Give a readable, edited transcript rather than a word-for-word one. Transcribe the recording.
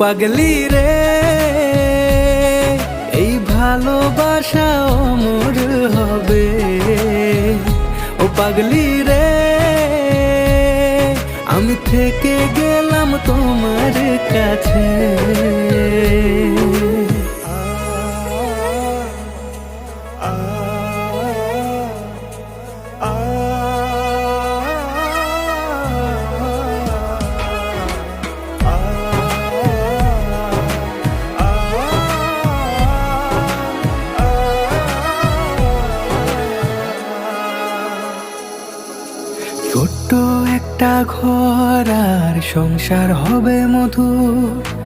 পাগলি রে, এই ভালোবাসা অমর হবে। ও পাগলি রে, আমি থেকে গেলাম তোমার কাছে। ছোট্ট একটা ঘর আর সংসার হবে মধুর।